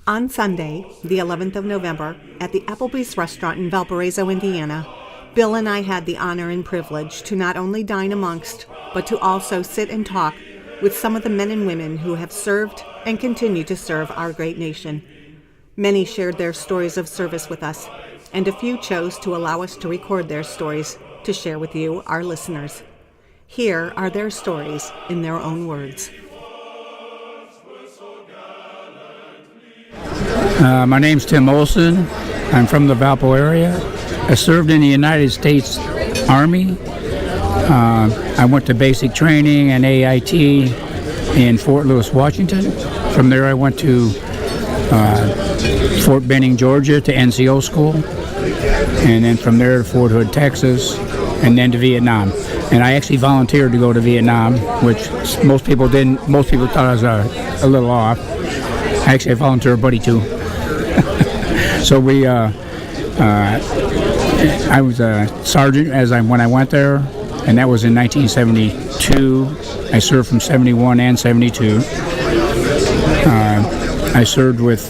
On Sunday, the 11th of November, at the Applebee's restaurant in Valparaiso, Indiana, Bill and I had the honor and privilege to not only dine amongst, but to also sit and talk with some of the men and women who have served and continue to serve our great nation. Many shared their stories of service with us, and a few chose to allow us to record their stories to share with you, our listeners. Here are their stories in their own words. My name's Tim Olson. I'm from the Valpo area. I served in the United States Army. I went to basic training and AIT in Fort Lewis, Washington. From there I went to Fort Benning, Georgia to NCO school. And then from there to Fort Hood, Texas, and then to Vietnam. And I actually volunteered to go to Vietnam, which most people didn't. Most people thought I was a little off. Actually, I volunteered a buddy too. So I was a sergeant when I went there, and that was in 1972. I served from 71 and 72. I served with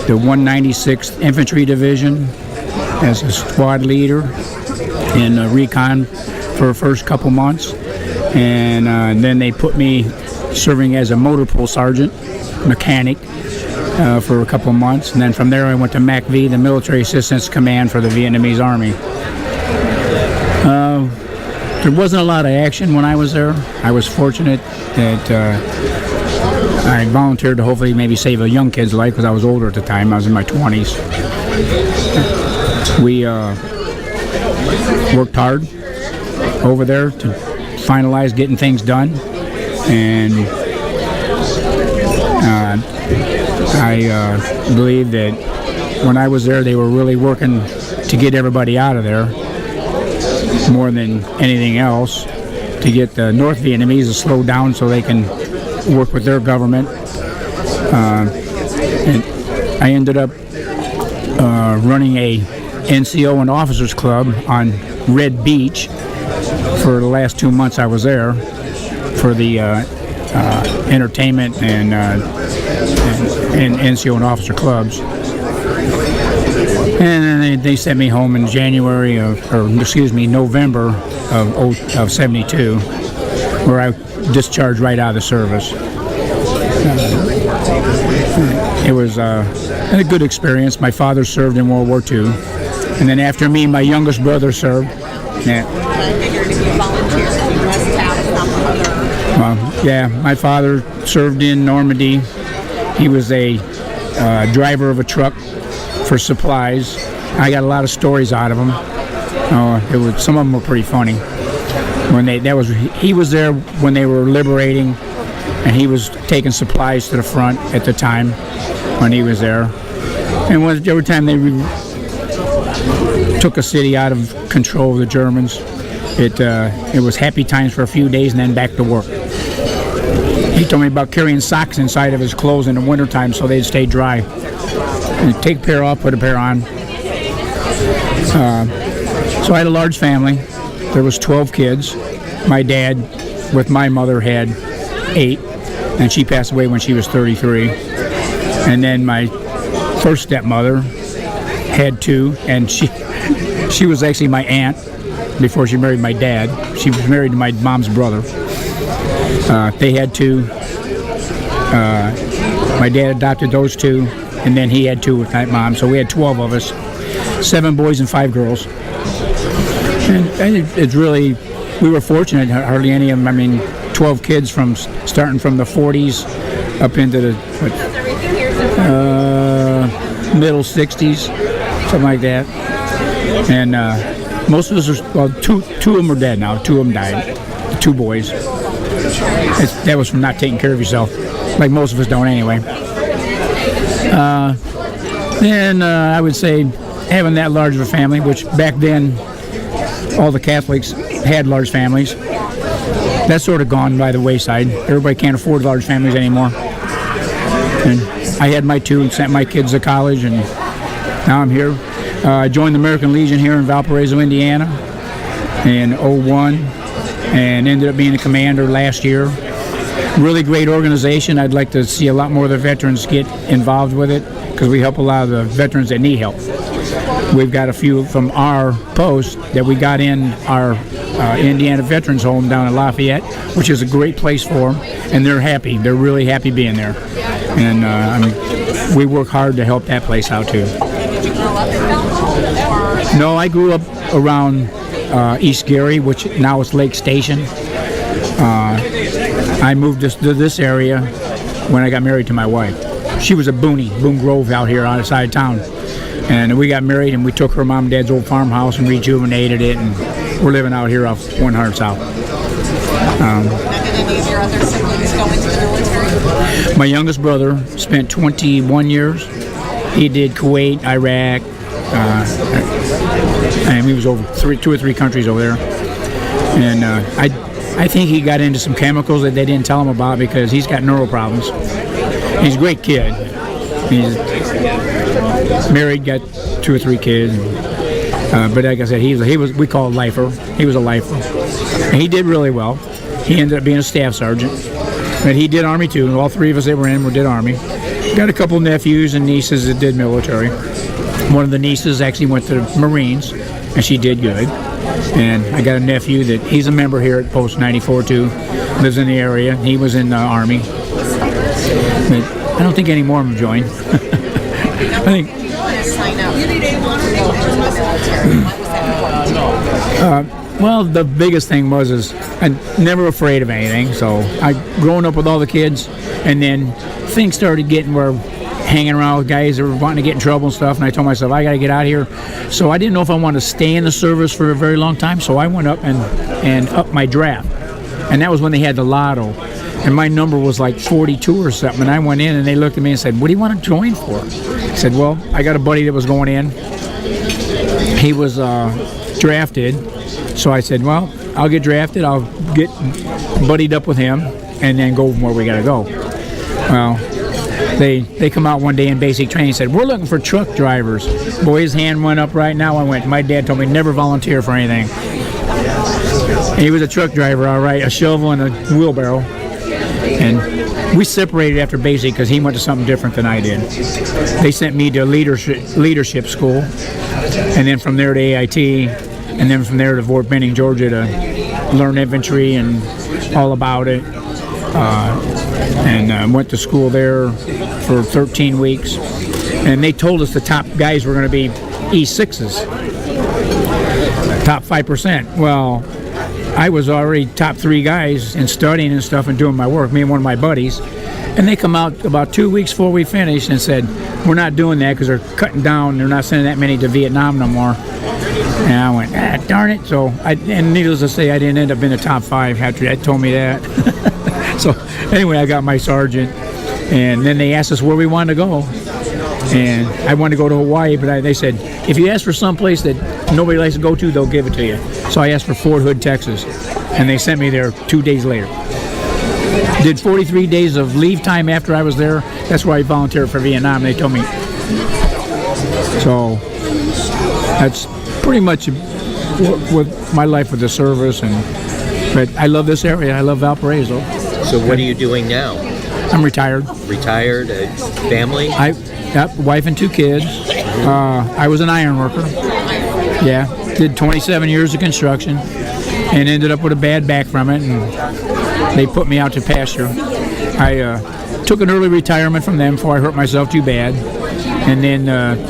the 196th Infantry Division as a squad leader in recon for the first couple months, and then they put me serving as a motor pool sergeant, mechanic, for a couple months, and then from there I went to MACV, the Military Assistance Command for the Vietnamese Army. There wasn't a lot of action when I was there. I was fortunate that I volunteered to hopefully maybe save a young kid's life because I was older at the time. I was in my 20s. We worked hard over there to finalize getting things done, and I believe that when I was there, they were really working to get everybody out of there more than anything else, to get the North Vietnamese to slow down so they can work with their government. And I ended up running a NCO and Officers Club on Red Beach for the last 2 months I was there for the entertainment and NCO and officer clubs. And then they sent me home in November of 72, where I discharged right out of the service. It was a good experience. My father served in World War II, and then after me, my youngest brother served. My father served in Normandy. He was a driver of a truck for supplies. I got a lot of stories out of him. Some of them were pretty funny. He was there when they were liberating, and he was taking supplies to the front at the time when he was there. And every time they took a city out of control of the Germans, it was happy times for a few days and then back to work. He told me about carrying socks inside of his clothes in the wintertime so they'd stay dry. And take a pair off, put a pair on. So I had a large family. There was 12 kids. My dad, with my mother, had 8, and she passed away when she was 33. And then my first stepmother had 2, and she was actually my aunt before she married my dad. She was married to my mom's brother. They had 2. My dad adopted those 2, and then he had 2 with my mom. So we had 12 of us, 7 boys and 5 girls. And it's really, we were fortunate. Hardly any of them. 12 kids starting from the 40s up into the middle 60s, something like that. And most of us two of them are dead now. 2 of them died. The 2 boys. That was from not taking care of yourself, like most of us don't anyway. Then I would say having that large of a family, which back then all the Catholics had large families, that's sort of gone by the wayside. Everybody can't afford large families anymore. And I had my 2 and sent my kids to college, and now I'm here. I joined the American Legion here in Valparaiso, Indiana in 2001, and ended up being a commander last year. Really great organization. I'd like to see a lot more of the veterans get involved with it. because we help a lot of the veterans that need help. We've got a few from our post that we got in our Indiana Veterans Home down in Lafayette, which is a great place for them, and they're happy. They're really happy being there. And we work hard to help that place out too. No, I grew up around East Gary, which now is Lake Station. I moved to this area when I got married to my wife. She was a Boone Grove out here on the side of town. And we got married, and we took her mom and dad's old farmhouse and rejuvenated it, and we're living out here off 100 South. Now, did any of your other siblings go into the military? My youngest brother spent 21 years. He did Kuwait, Iraq, and he was over 2 or 3 countries over there. And I think he got into some chemicals that they didn't tell him about because he's got neural problems. He's a great kid. He's married, got 2 or 3 kids. But like I said, he was we call it lifer. He was a lifer. And he did really well. He ended up being a staff sergeant. But he did Army too. All 3 of us that were in did Army. Got a couple nephews and nieces that did military. One of the nieces actually went to the Marines, and she did good. And I got a nephew that he's a member here at Post 94 too. Lives in the area. He was in the Army. But I don't think any more of them joined. I think. Sign up. Well, the biggest thing was I'm never afraid of anything. So I growing up with all the kids, and then things started getting where hanging around with guys that were wanting to get in trouble and stuff, and I told myself I got to get out of here. So I didn't know if I wanted to stay in the service for a very long time. So I went up and upped my draft, and that was when they had the lotto. And my number was like 42 or something. And I went in, and they looked at me and said, "What do you want to join for?" I said, "Well, I got a buddy that was going in. He was drafted." So I said, "Well, I'll get drafted. I'll get buddied up with him, and then go where we got to go." Well, they come out one day in basic training and said, "We're looking for truck drivers." Boy, his hand went up right now. I went, my dad told me never volunteer for anything. And he was a truck driver, all right, a shovel and a wheelbarrow. And we separated after basic because he went to something different than I did. They sent me to leadership school, and then from there to AIT, and then from there to Fort Benning, Georgia, to learn infantry and all about it. And went to school there for 13 weeks. And they told us the top guys were going to be E6s, top 5%. Well, I was already top 3 guys in studying and stuff and doing my work, me and one of my buddies. And they come out about 2 weeks before we finished and said, "We're not doing that because they're cutting down. They're not sending that many to Vietnam no more." And I went, darn it. So, and needless to say, I didn't end up in the top 5 after that told me that. So anyway, I got my sergeant, and then they asked us where we wanted to go. And I wanted to go to Hawaii, but they said, if you ask for some place that nobody likes to go to, they'll give it to you. So I asked for Fort Hood, Texas, and they sent me there 2 days later. Did 43 days of leave time after I was there. That's where I volunteered for Vietnam, they told me. So that's pretty much with my life with the service. But I love this area. I love Valparaiso. So what are you doing now? I'm retired. Retired? Family? Wife and 2 kids. I was an iron worker. Yeah, did 27 years of construction and ended up with a bad back from it, and they put me out to pasture. I took an early retirement from them before I hurt myself too bad, and then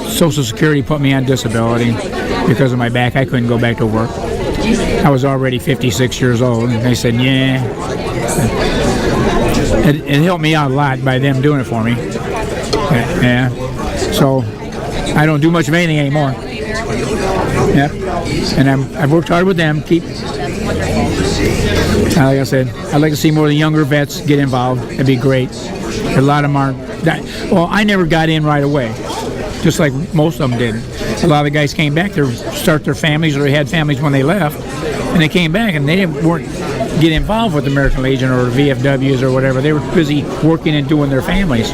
Social Security put me on disability because of my back. I couldn't go back to work. I was already 56 years old, and they said, yeah. It helped me out a lot by them doing it for me. Yeah. So I don't do much of anything anymore. Yeah. And I've worked hard with them. Like I said, I'd like to see more of the younger vets get involved. That'd be great. A lot of them aren't. Well, I never got in right away, just like most of them did. A lot of the guys came back to start their families, or they had families when they left, and they came back and they weren't get involved with the American Legion or VFWs or whatever. They were busy working and doing their families.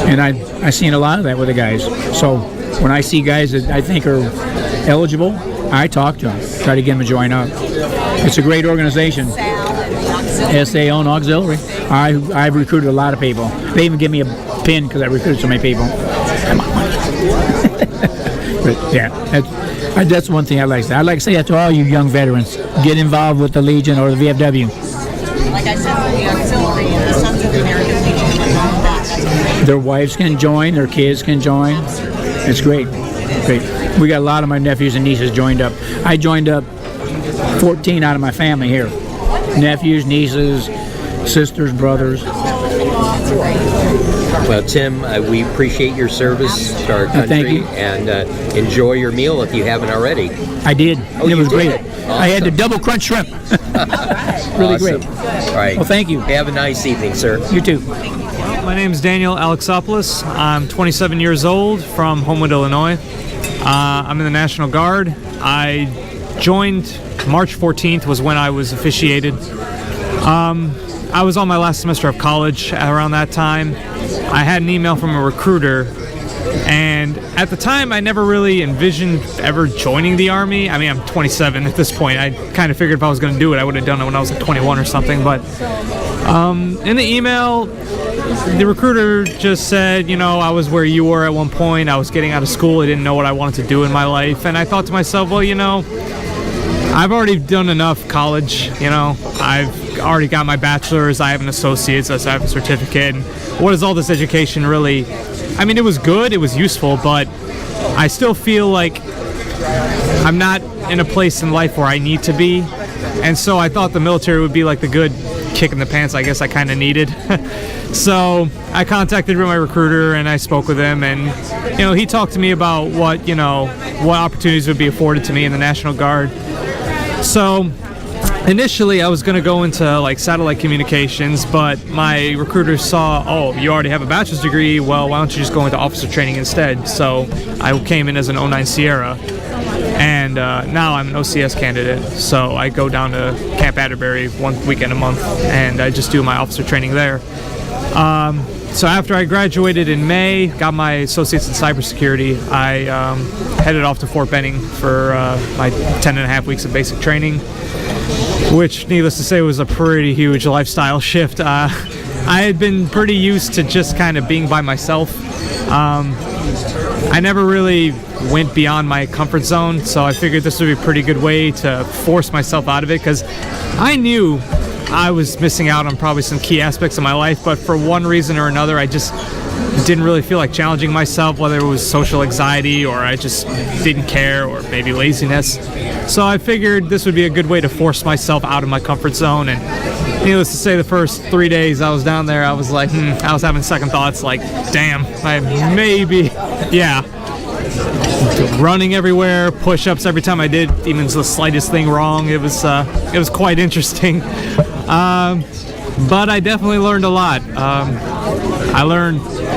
And I seen a lot of that with the guys. So when I see guys that I think are eligible, I talk to them, try to get them to join up. It's a great organization. SA owned auxiliary. I've recruited a lot of people. They even give me a pin because I recruited so many people. I want money. But yeah, that's one thing I like to say. I like to say that to all you young veterans. Get involved with the Legion or the VFW. Like I said, for the auxiliary and the Sons of the American Legion and all that. That's great. Their wives can join, their kids can join. It's great. Great. We got a lot of my nephews and nieces joined up. I joined up 14 out of my family here. Nephews, nieces, sisters, brothers. Well, Tim, we appreciate your service to our country. Thank you. And enjoy your meal if you haven't already. I did. Oh, it was you great. did? I had the Awesome. double crunch shrimp. Really Awesome. great. All right. Well, thank you. Have a nice evening, sir. You too. My name is Daniel Alexopoulos. I'm 27 years old from Homewood, Illinois. I'm in the National Guard. I joined March 14th was when I was officiated. I was on my last semester of college around that time. I had an email from a recruiter, and at the time I never really envisioned ever joining the Army. I mean, I'm 27 at this point. I kind of figured if I was going to do it, I would have done it when I was like 21 or something. But in the email, the recruiter just said, you know, I was where you were at one point. I was getting out of school. I didn't know what I wanted to do in my life. And I thought to myself, well, you know, I've already done enough college. You know, I've already got my bachelor's. I have an associate's. I have a certificate. And what is all this education really? I mean, it was good. It was useful. But I still feel like I'm not in a place in life where I need to be. And so I thought the military would be like the good kick in the pants I guess I kind of needed. So I contacted my recruiter and I spoke with him, and you know, he talked to me about what opportunities would be afforded to me in the National Guard. So initially I was going to go into like satellite communications, but my recruiter saw, oh, you already have a bachelor's degree, well, why don't you just go into officer training instead? So I came in as an 09 Sierra, and now I'm an OCS candidate, so I go down to Camp Atterbury one weekend a month, and I just do my officer training there. So after I graduated in May, got my associates in cybersecurity, I headed off to Fort Benning for my 10.5 weeks of basic training, which, needless to say, was a pretty huge lifestyle shift. I had been pretty used to just kind of being by myself. I never really went beyond my comfort zone, so I figured this would be a pretty good way to force myself out of it, because I knew I was missing out on probably some key aspects of my life, but for one reason or another, I just didn't really feel like challenging myself, whether it was social anxiety or I just didn't care, or maybe laziness. So I figured this would be a good way to force myself out of my comfort zone. And needless to say, the first 3 days I was down there, I was like, I was having second thoughts, like, damn, I maybe, running everywhere, push-ups every time I did even the slightest thing wrong. It was quite interesting. But I definitely learned a lot.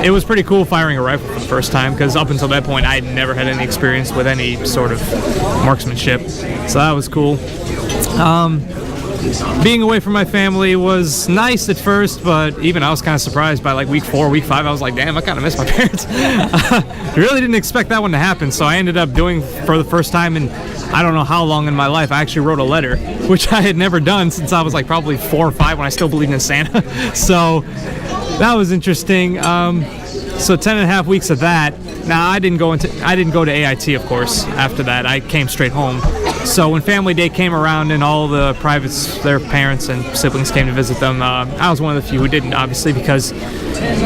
It was pretty cool firing a rifle for the first time, because up until that point I had never had any experience with any sort of marksmanship, so that was cool. Being away from my family was nice at first, but even I was kind of surprised by like week 4, week 5. I was like, damn, I kind of miss my parents. I really didn't expect that one to happen, so I ended up doing, for the first time in I don't know how long in my life, I actually wrote a letter, which I had never done since I was like probably 4 or 5 when I still believed in Santa. So that was interesting. So 10.5 weeks of that. Now I didn't go to AIT, of course. After that, I came straight home. So when Family Day came around and all the privates, their parents and siblings came to visit them, I was one of the few who didn't, obviously, because,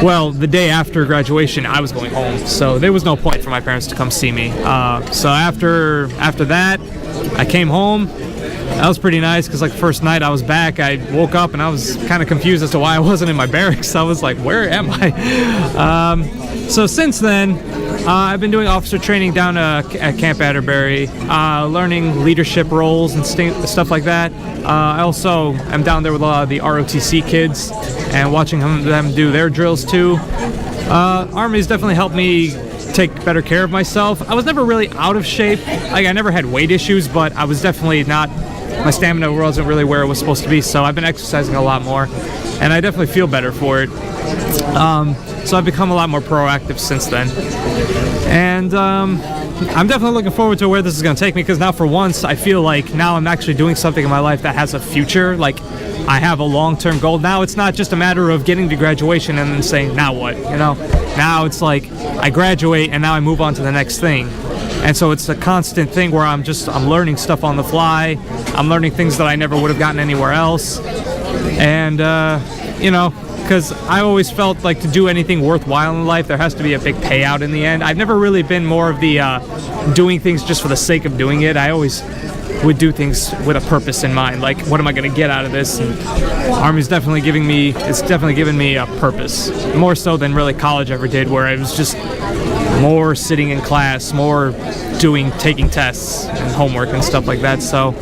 well, the day after graduation, I was going home. So there was no point for my parents to come see me. So after that, I came home. That was pretty nice, because like the first night I was back, I woke up and I was kind of confused as to why I wasn't in my barracks. I was like, where am I? So since then, I've been doing officer training down at Camp Atterbury, learning leadership roles and stuff like that. I also am down there with a lot of the ROTC kids and watching them do their drills too. Army's definitely helped me take better care of myself. I was never really out of shape. Like, I never had weight issues, but I was definitely not, my stamina wasn't really where it was supposed to be, so I've been exercising a lot more, and I definitely feel better for it. So I've become a lot more proactive since then. And I'm definitely looking forward to where this is going to take me, because now for once I feel like now I'm actually doing something in my life that has a future. Like, I have a long-term goal. Now it's not just a matter of getting to graduation and then saying, now what, you know? Now it's like I graduate and now I move on to the next thing. And so it's a constant thing where I'm learning stuff on the fly. I'm learning things that I never would have gotten anywhere else. And, you know, because I always felt like to do anything worthwhile in life, there has to be a big payout in the end. I've never really been more of the doing things just for the sake of doing it. I always would do things with a purpose in mind. Like, what am I going to get out of this? And Army's definitely given me a purpose, more so than really college ever did, where I was just more sitting in class, more taking tests and homework and stuff like that. So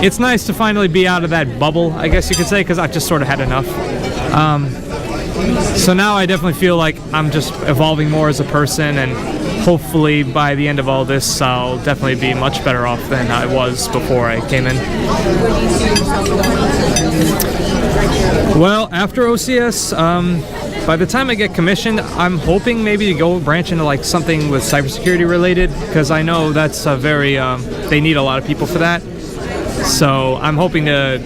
it's nice to finally be out of that bubble, I guess you could say, because I've just sort of had enough. So now I definitely feel like I'm just evolving more as a person, and hopefully by the end of all this, I'll definitely be much better off than I was before I came in. Well, after OCS, by the time I get commissioned, I'm hoping maybe to go branch into like something with cybersecurity related, because I know that's a very, they need a lot of people for that. So I'm hoping to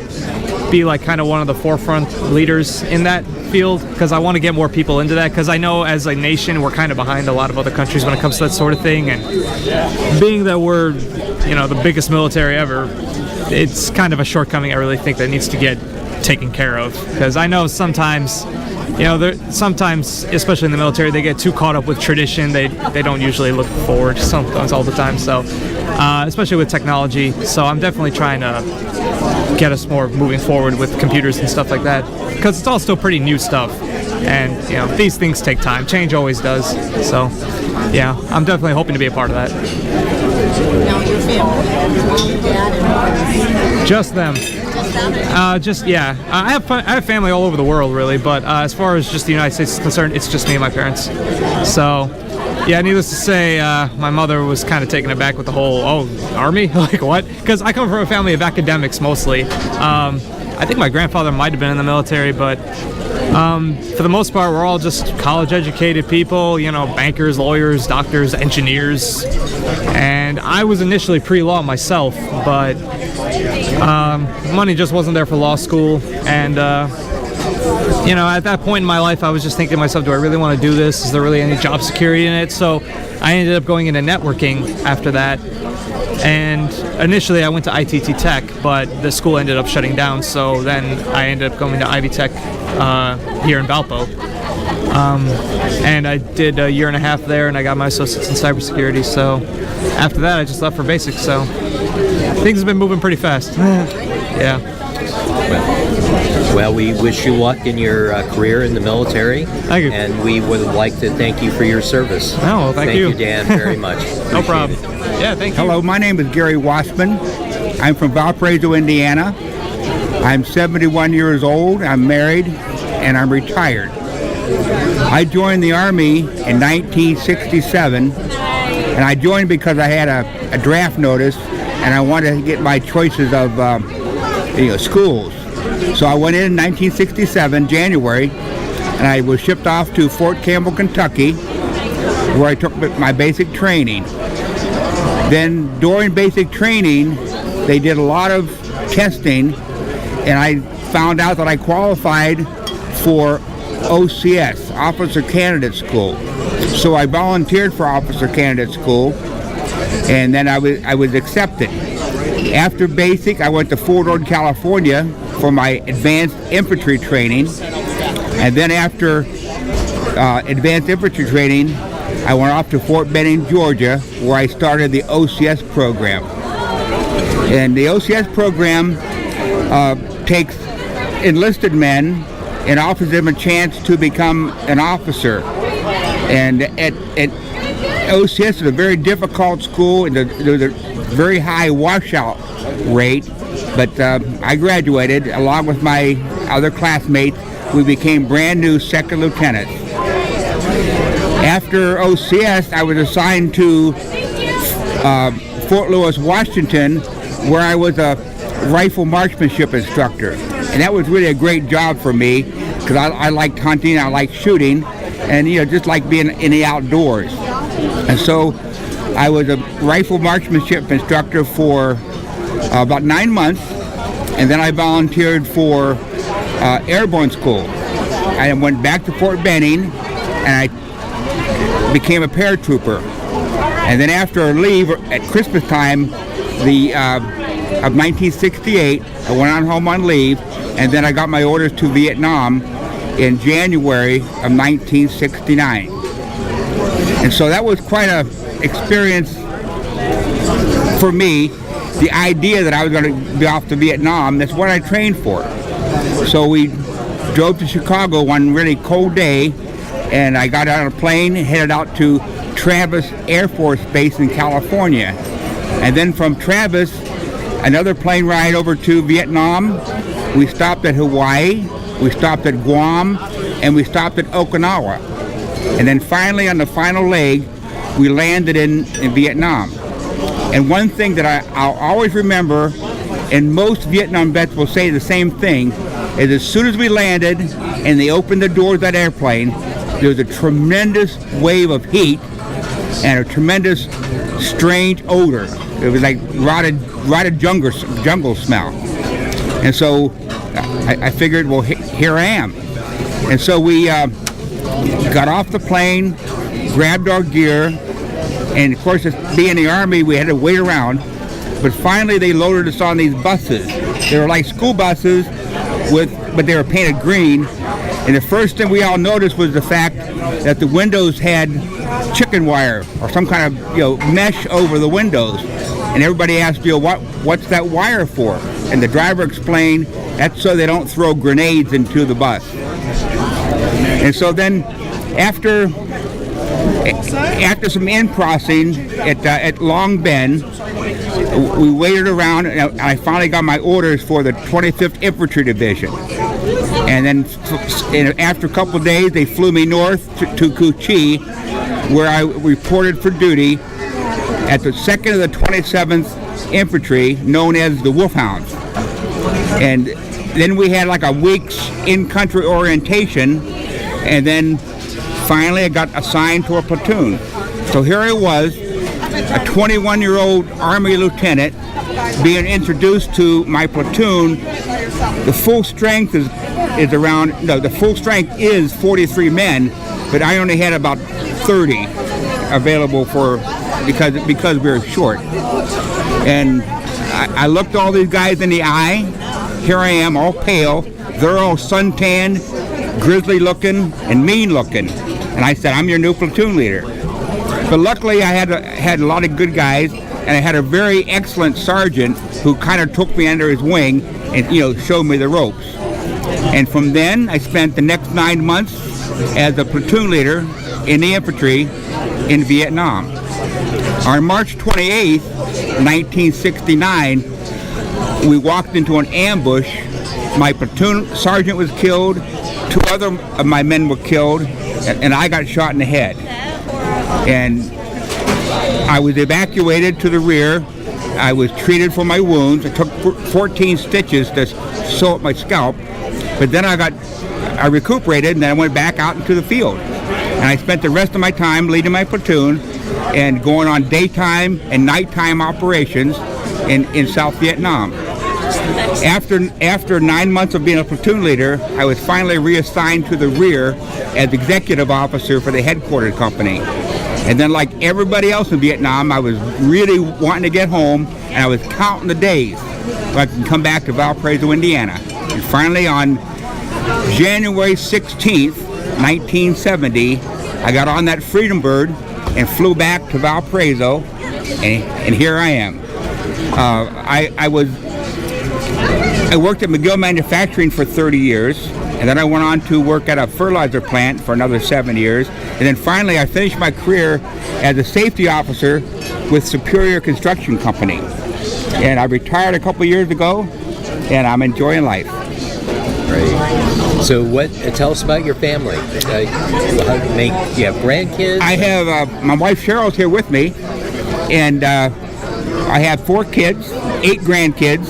be like kind of one of the forefront leaders in that field, because I want to get more people into that, because I know as a nation we're kind of behind a lot of other countries when it comes to that sort of thing, and being that we're, you know, the biggest military ever, it's kind of a shortcoming I really think that needs to get taken care of, because I know sometimes, you know, sometimes, especially in the military, they get too caught up with tradition. They don't usually look forward sometimes all the time. So, especially with technology. So I'm definitely trying to get us more moving forward with computers and stuff like that, because it's all still pretty new stuff. And, you know, these things take time. Change always does. So, yeah, I'm definitely hoping to be a part of that. Now your family, mom, dad, and Just them. I have family all over the world, really, but as far as just the United States is concerned, it's just me and my parents. So, yeah, needless to say, my mother was kind of taken aback with the whole, Army? Like, what? Because I come from a family of academics, mostly. I think my grandfather might have been in the military, but for the most part, we're all just college-educated people, you know, bankers, lawyers, doctors, engineers. And I was initially pre-law myself, but money just wasn't there for law school. And, you know, at that point in my life, I was just thinking to myself, do I really want to do this? Is there really any job security in it? So I ended up going into networking after that. And initially I went to ITT Tech, but the school ended up shutting down. So then I ended up going to Ivy Tech here in Valpo. And I did a year and a half there, and I got my associates in cybersecurity. So after that, I just left for basics. So things have been moving pretty fast. Yeah. Well, we wish you luck in your career in the military. Thank you. And we would like to thank you for your service. Oh, well, thank you. Thank you, Dan, very much. No problem. Yeah, thank you. Hello, my name is Gary Wassman. I'm from Valparaiso, Indiana. I'm 71 years old, I'm married, and I'm retired. I joined the Army in 1967, and I joined because I had a draft notice, and I wanted to get my choices of schools. So I went in 1967, January, and I was shipped off to Fort Campbell, Kentucky, where I took my basic training. Then during basic training, they did a lot of testing, and I found out that I qualified for OCS, Officer Candidate School. So I volunteered for Officer Candidate School, and then I was accepted. After basic, I went to Fort Ord, California for my advanced infantry training, and then after advanced infantry training, I went off to Fort Benning, Georgia, where I started the OCS program. And the OCS program takes enlisted men and offers them a chance to become an officer. And at OCS is a very difficult school, and there's a very high washout rate, but I graduated along with my other classmates. We became brand new second lieutenants. After OCS, I was assigned to Fort Lewis, Washington, where I was a rifle marksmanship instructor. And that was really a great job for me, because I liked hunting, I liked shooting, and just like being in the outdoors. And so I was a rifle marksmanship instructor for about 9 months, and then I volunteered for airborne school. I went back to Fort Benning, and I became a paratrooper. And then after a leave at Christmas time of 1968, I went on home on leave, and then I got my orders to Vietnam in January of 1969. And so that was quite an experience for me. The idea that I was going to be off to Vietnam, that's what I trained for. So we drove to Chicago one really cold day, and I got on a plane, headed out to Travis Air Force Base in California. And then from Travis, another plane ride over to Vietnam. We stopped at Hawaii, we stopped at Guam, and we stopped at Okinawa. And then finally, on the final leg, we landed in Vietnam. And one thing that I'll always remember, and most Vietnam vets will say the same thing, is as soon as we landed and they opened the doors of that airplane, there was a tremendous wave of heat and a tremendous strange odor. It was like rotted jungle smell. And so I figured, well, here I am. And so we got off the plane, grabbed our gear, and of course, being in the Army, we had to wait around. But finally, they loaded us on these buses. They were like school buses, but they were painted green. And the first thing we all noticed was the fact that the windows had chicken wire or some kind of mesh over the windows. And everybody asked, what's that wire for? And the driver explained, that's so they don't throw grenades into the bus. And so then, after some in-crossing at Long Bend, we waited around, and I finally got my orders for the 25th Infantry Division. And then after a couple of days, they flew me north to Cu Chi, where I reported for duty at the 2nd of the 27th Infantry, known as the Wolfhounds. And then we had like a week's in-country orientation, and then finally I got assigned to a platoon. So here I was, a 21-year-old Army lieutenant, being introduced to my platoon. The full strength is the full strength is 43 men, but I only had about 30 available because we were short. And I looked all these guys in the eye. Here I am, all pale. They're all suntanned, grizzly looking, and mean looking. And I said, I'm your new platoon leader. But luckily, I had a lot of good guys, and I had a very excellent sergeant who kind of took me under his wing and showed me the ropes. And from then, I spent the next 9 months as a platoon leader in the infantry in Vietnam. On March 28th, 1969, we walked into an ambush. My platoon sergeant was killed, 2 other of my men were killed, and I got shot in the head. And I was evacuated to the rear. I was treated for my wounds. It took 14 stitches to sew up my scalp, but then I recuperated, and then I went back out into the field. And I spent the rest of my time leading my platoon and going on daytime and nighttime operations in South Vietnam. After 9 months of being a platoon leader, I was finally reassigned to the rear as executive officer for the headquarters company. And then, like everybody else in Vietnam, I was really wanting to get home, and I was counting the days so I could come back to Valparaiso, Indiana. And finally, on January 16th, 1970, I got on that Freedom Bird and flew back to Valparaiso, and here I am. I worked at McGill Manufacturing for 30 years, and then I went on to work at a fertilizer plant for another 7 years, and then finally I finished my career as a safety officer with Superior Construction Company. And I retired a couple years ago, and I'm enjoying life. Great. So tell us about your family. You have grandkids? I have, my wife Cheryl's here with me, and I have 4 kids, 8 grandkids,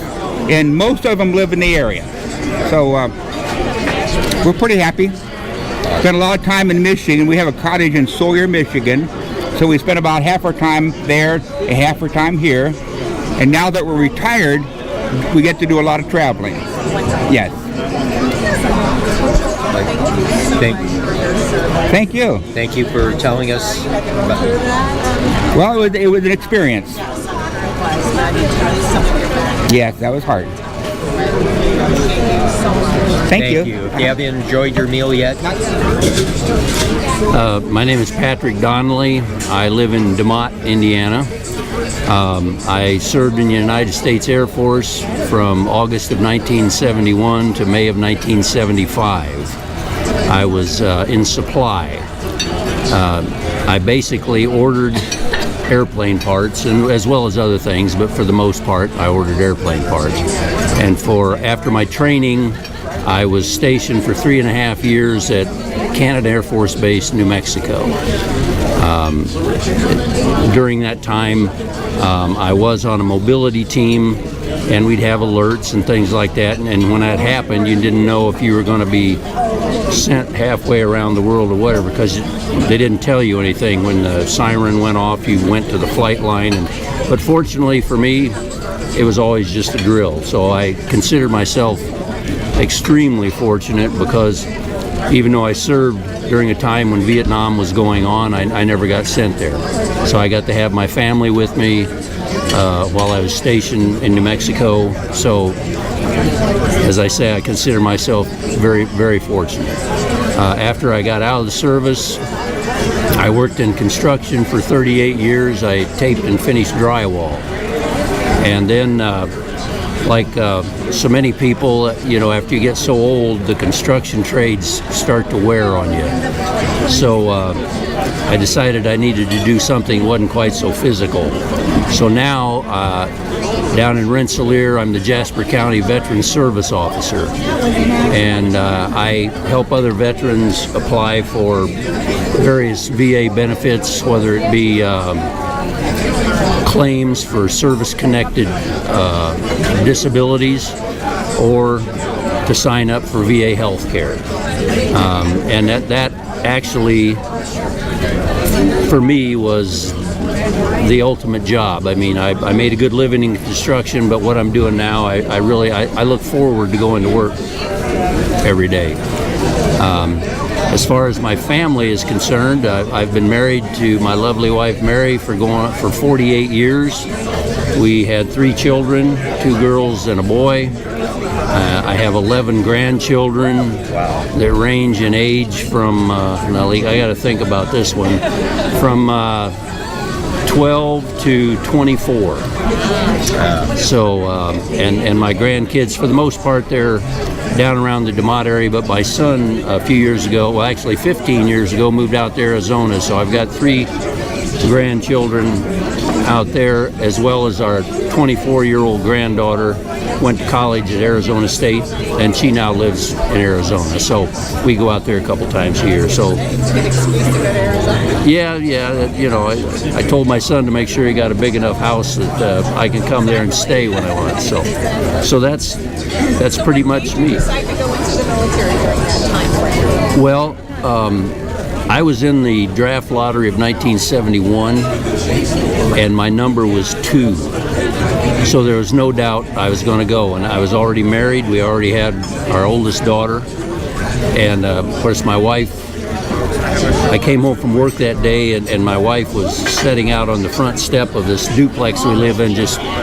and most of them live in the area. So we're pretty happy. Spent a lot of time in Michigan. We have a cottage in Sawyer, Michigan, So we spent about half our time there and half our time here. And now that we're retired, we get to do a lot of traveling. Yes. Thank you. Thank you for telling us about it. Well, it was an experience. Yes, that was hard. Thank you. If you haven't enjoyed your meal yet, My name is Patrick Donnelly. I live in DeMotte, Indiana. I served in the United States Air Force from August of 1971 to May of 1975. I was in supply. I basically ordered airplane parts, and as well as other things, but for the most part, I ordered airplane parts. And after my training, I was stationed for 3.5 years at Canada Air Force Base, New Mexico. During that time, I was on a mobility team, and we'd have alerts and things like that. And when that happened, you didn't know if you were going to be sent halfway around the world or whatever, because they didn't tell you anything. When the siren went off, you went to the flight line. But fortunately for me, it was always just a drill. So I consider myself extremely fortunate, because even though I served during a time when Vietnam was going on, I never got sent there. So I got to have my family with me while I was stationed in New Mexico. So, as I say, I consider myself very, very fortunate. After I got out of the service, I worked in construction for 38 years. I taped and finished drywall. And then, like so many people, after you get so old, the construction trades start to wear on you. So I decided I needed to do something that wasn't quite so physical. So now, down in Rensselaer, I'm the Jasper County Veteran Service Officer. And I help other veterans apply for various VA benefits, whether it be claims for service-connected disabilities, or to sign up for VA health care. And that actually, for me, was the ultimate job. I mean, I made a good living in construction, but what I'm doing now, I look forward to going to work every day. As far as my family is concerned, I've been married to my lovely wife Mary for 48 years. We had 3 children, 2 girls and a boy. I have 11 grandchildren that range in age from, I got to think about this one, from 12 to 24. And my grandkids, for the most part, they're down around the DeMotte area, but my son a few years ago, well actually 15 years ago, moved out to Arizona, so I've got 3 grandchildren out there, as well as our 24-year-old granddaughter went to college at Arizona State, and she now lives in Arizona, so we go out there a couple times a year. So I told my son to make sure he got a big enough house that I can come there and stay when I want. So that's pretty much me. Well, I was in the draft lottery of 1971, and my number was 2. So there was no doubt I was going to go, and I was already married. We already had our oldest daughter, and of course my wife, I came home from work that day, and my wife was sitting out on the front step of this duplex we live in.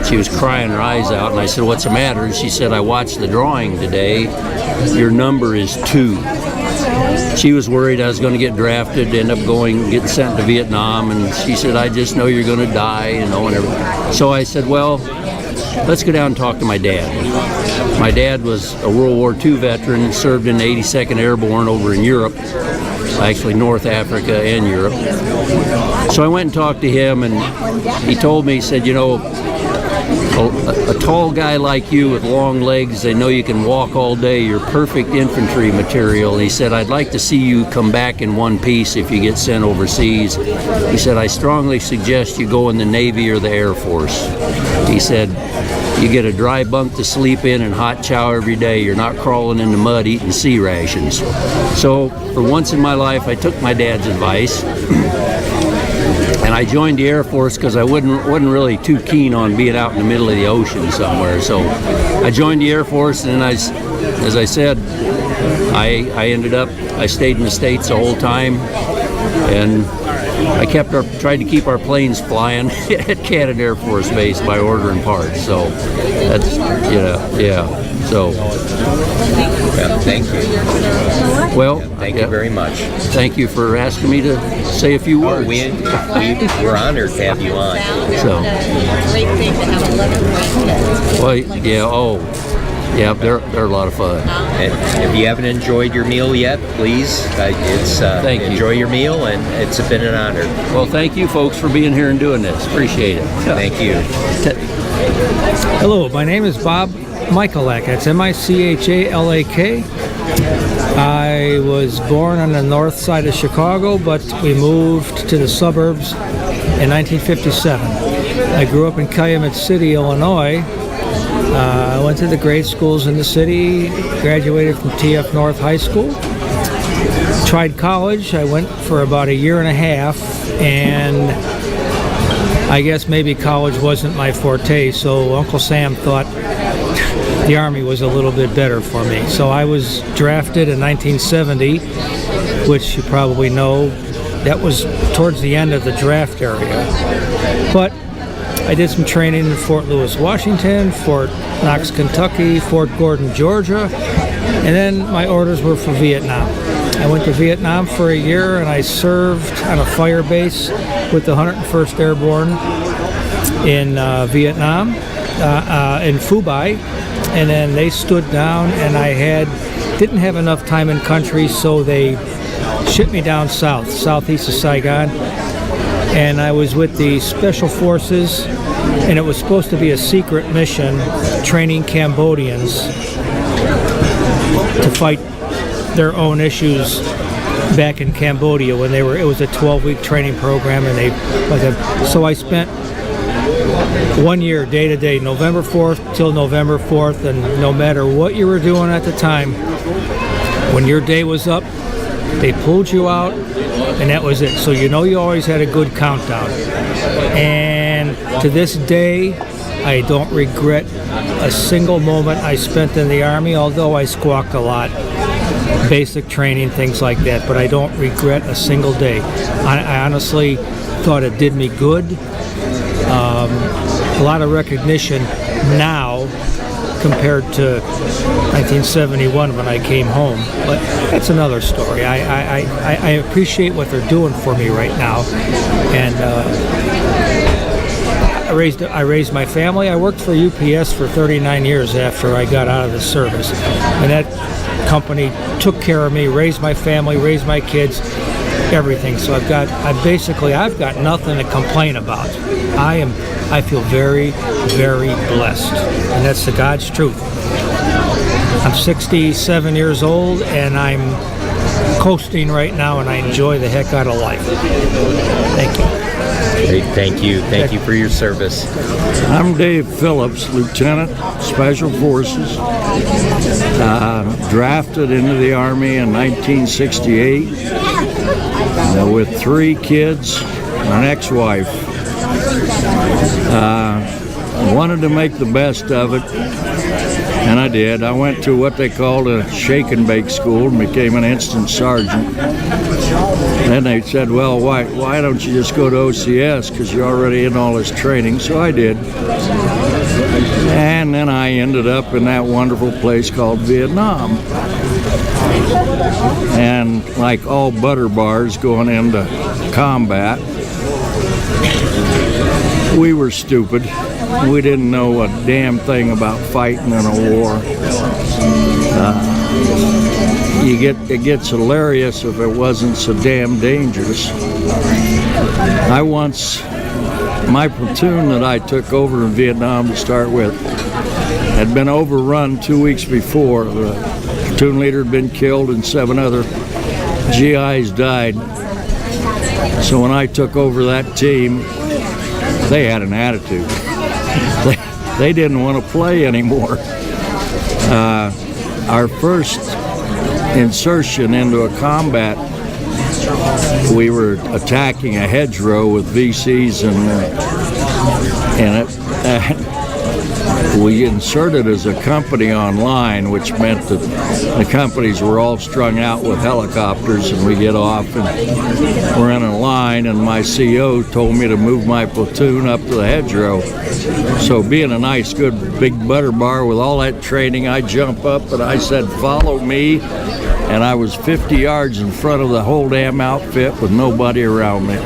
She was crying her eyes out, and I said, "What's the matter?" And she said, "I watched the drawing today. Your number is 2. She was worried I was going to get drafted, end up getting sent to Vietnam, and she said, "I just know you're going to die, and everything." So I said, "Well, let's go down and talk to my dad." My dad was a World War II veteran, served in the 82nd Airborne over in Europe, actually North Africa and Europe. So I went and talked to him, and he told me, he said, a tall guy like you with long legs, they know you can walk all day, you're perfect infantry material. And he said, "I'd like to see you come back in one piece if you get sent overseas." He said, "I strongly suggest you go in the Navy or the Air Force." He said, "You get a dry bunk to sleep in and hot chow every day. You're not crawling in the mud eating sea rations." So for once in my life, I took my dad's advice, and and I joined the Air Force because I wasn't really too keen on being out in the middle of the ocean somewhere. So I joined the Air Force, and as I said, I ended up, I stayed in the States the whole time, and I tried to keep our planes flying at Cannon Air Force Base by ordering parts. So that's, so. Yeah, thank you. Well, Thank you very much. Thank you for asking me to say a few words. We're honored to have you on. So. Great thing to have 11 grandkids. Well, yeah, they're a lot of fun. And if you haven't enjoyed your meal yet, please, enjoy your meal, and it's been an honor. Well, thank you, folks, for being here and doing this. Appreciate it. Thank you. Hello, my name is Bob Michalak. That's Michalak. I was born on the north side of Chicago, but we moved to the suburbs in 1957. I grew up in Calumet City, Illinois. I went to the grade schools in the city, graduated from TF North High School. Tried college. I went for about a year and a half, and I guess maybe college wasn't my forte, so Uncle Sam thought the Army was a little bit better for me. So I was drafted in 1970, which you probably know, that was towards the end of the draft area. But I did some training in Fort Lewis, Washington, Fort Knox, Kentucky, Fort Gordon, Georgia, and then my orders were for Vietnam. I went to Vietnam for a year, and I served on a fire base with the 101st Airborne in Vietnam, in Phu Bai, and then they stood down, and I didn't have enough time in country, so they shipped me down southeast of Saigon, and I was with the Special Forces, and it was supposed to be a secret mission training Cambodians to fight their own issues back in Cambodia when it was a 12-week training program, and so I spent 1 year day to day, November 4th till November 4th, and no matter what you were doing at the time, when your day was up, they pulled you out, and that was it. So you always had a good countdown. And to this day, I don't regret a single moment I spent in the Army, although I squawked a lot. Basic training, things like that, but I don't regret a single day. I honestly thought it did me good. A lot of recognition now compared to 1971 when I came home, but that's another story. I appreciate what they're doing for me right now, and I raised my family. I worked for UPS for 39 years after I got out of the service, and that company took care of me, raised my family, raised my kids, everything. So I've got nothing to complain about. I feel very, very blessed, and that's the God's truth. I'm 67 years old, and I'm coasting right now, and I enjoy the heck out of life. Thank you. Great, thank you. Thank you for your service. I'm Dave Phillips, Lieutenant, Special Forces, drafted into the Army in 1968 with 3 kids and an ex-wife. Wanted to make the best of it, and I did. I went to what they called a shake and bake school and became an instant sergeant. Then they said, well, why don't you just go to OCS, because you're already in all this training. So I did. And then I ended up in that wonderful place called Vietnam. And like all butter bars going into combat, we were stupid. We didn't know a damn thing about fighting in a war. It gets hilarious if it wasn't so damn dangerous. My platoon that I took over in Vietnam to start with had been overrun 2 weeks before. The platoon leader had been killed and 7 other GIs died. So when I took over that team, they had an attitude. They didn't want to play anymore. Our first insertion into a combat we were attacking a hedgerow with VCs and we inserted as a company online, which meant that the companies were all strung out with helicopters, and we get off and we're in a line, and my CO told me to move my platoon up to the hedgerow. So being a nice, good, big butter bar with all that training, I jump up and I said, "Follow me." And I was 50 yards in front of the whole damn outfit with nobody around me.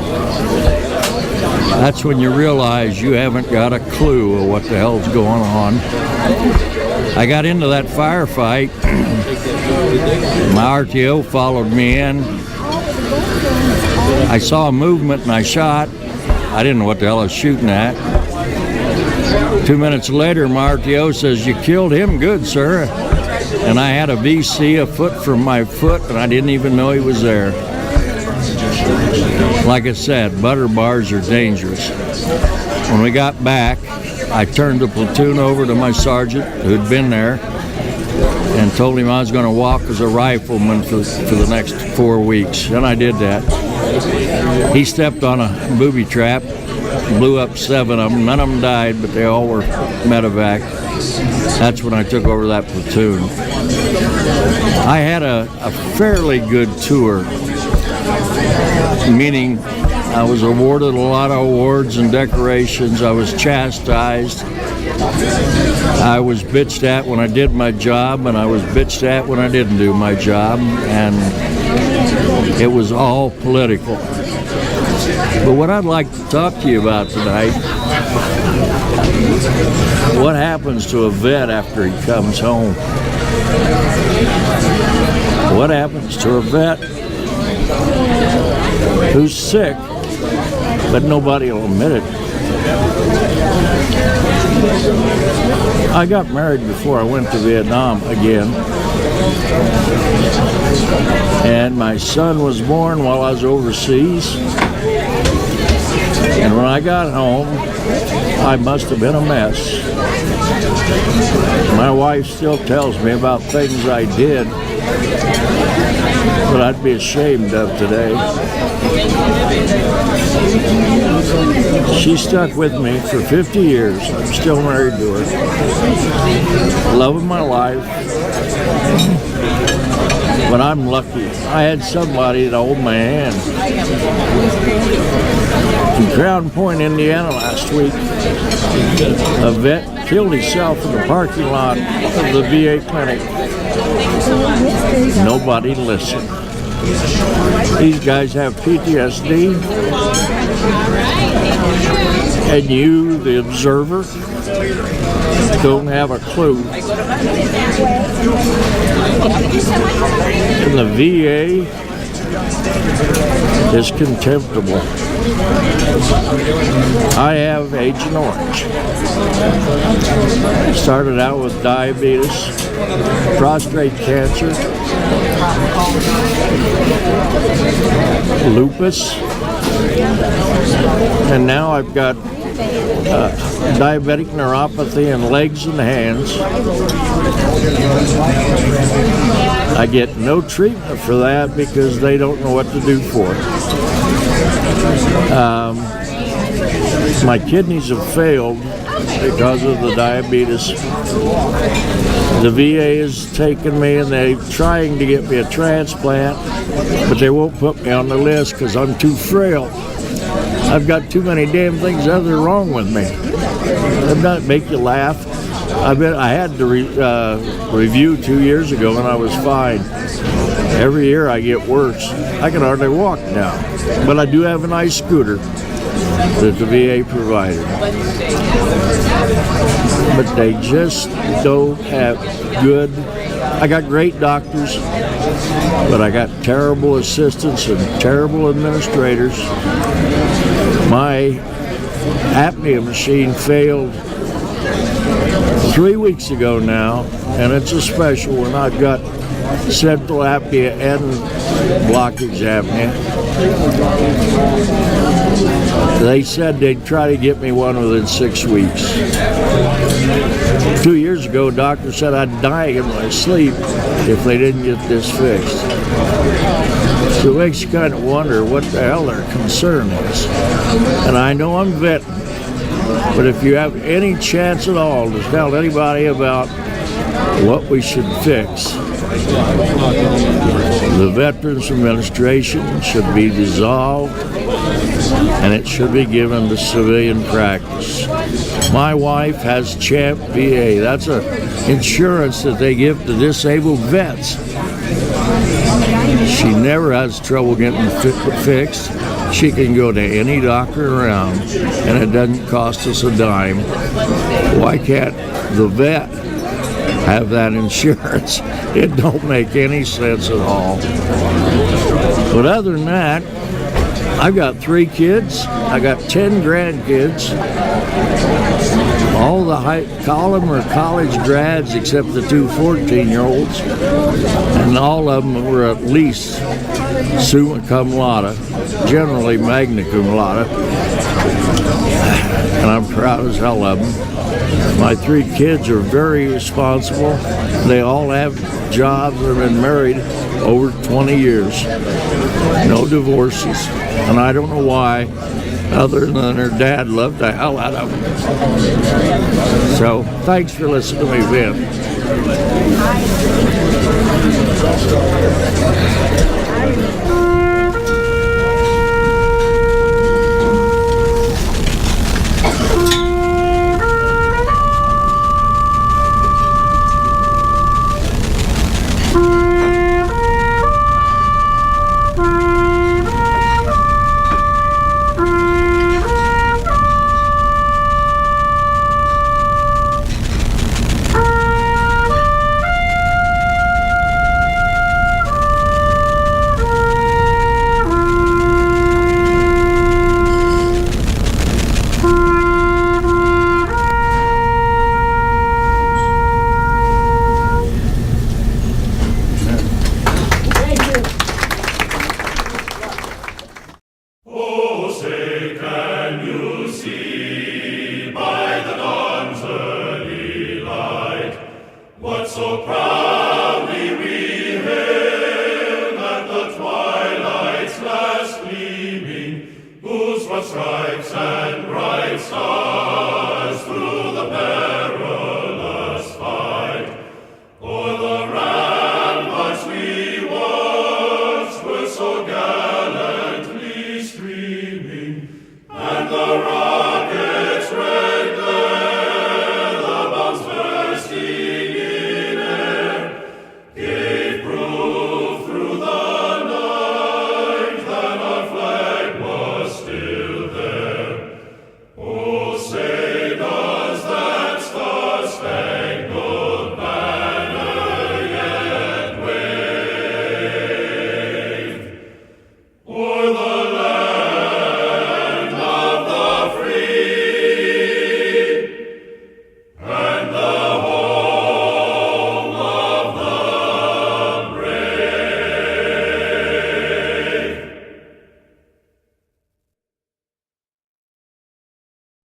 That's when you realize you haven't got a clue of what the hell's going on. I got into that firefight. My RTO followed me in. I saw a movement and I shot. I didn't know what the hell I was shooting at. 2 minutes later, my RTO says, "You killed him good, sir." And I had a VC a foot from my foot, and I didn't even know he was there. Like I said, butter bars are dangerous. When we got back, I turned the platoon over to my sergeant who'd been there and told him I was going to walk as a rifleman for the next 4 weeks. And I did that. He stepped on a booby trap, blew up 7 of them. None of them died, but they all were medevac. That's when I took over that platoon. I had a fairly good tour, meaning I was awarded a lot of awards and decorations. I was chastised. I was bitched at when I did my job, and I was bitched at when I didn't do my job, and it was all political. But what I'd like to talk to you about tonight, what happens to a vet after he comes home? What happens to a vet who's sick, but nobody will admit it? I got married before I went to Vietnam again, and my son was born while I was overseas. And when I got home, I must have been a mess. My wife still tells me about things I did that I'd be ashamed of today. She stuck with me for 50 years. I'm still married to her. Love of my life. But I'm lucky. I had somebody to hold my hand. In Crown Point, Indiana last week, a vet killed himself in the parking lot of the VA clinic. Nobody listened. These guys have PTSD, and you, the observer, don't have a clue. And the VA is contemptible. I have Agent Orange. Started out with diabetes, prostate cancer, lupus, and now I've got diabetic neuropathy in legs and hands. I get no treatment for that because they don't know what to do for it. My kidneys have failed because of the diabetes. The VA has taken me and they're trying to get me a transplant, but they won't put me on the list because I'm too frail. I've got too many damn things other wrong with me. Doesn't that make you laugh? I had to review 2 years ago and I was fine. Every year I get worse. I can hardly walk now, but I do have a nice scooter that the VA provided. But they just don't have good. I got great doctors, but I got terrible assistants and terrible administrators. My apnea machine failed 3 weeks ago now, and it's a special one. I've got central apnea and blockage apnea. They said they'd try to get me one within 6 weeks. 2 years ago, doctor said I'd die in my sleep if they didn't get this fixed. So it makes you kind of wonder what the hell their concern is. And I know I'm vetting, but if you have any chance at all to tell anybody about what we should fix, the Veterans Administration should be dissolved and it should be given to civilian practice. My wife has CHAMP VA. That's an insurance that they give to disabled vets. She never has trouble getting fixed. She can go to any doctor around, and it doesn't cost us a dime. Why can't the vet have that insurance? It don't make any sense at all. But other than that, I've got 3 kids. I got 10 grandkids. All all of them are college grads except the 2 14-year-olds. And all of them were at least summa cum laude, generally magna cum laude. And I'm proud as hell of them. My 3 kids are very responsible. They all have jobs and have been married over 20 years. No divorces. And I don't know why, other than her dad loved the hell out of them. So, thanks for listening to me, Ben. Stripes and bright stars.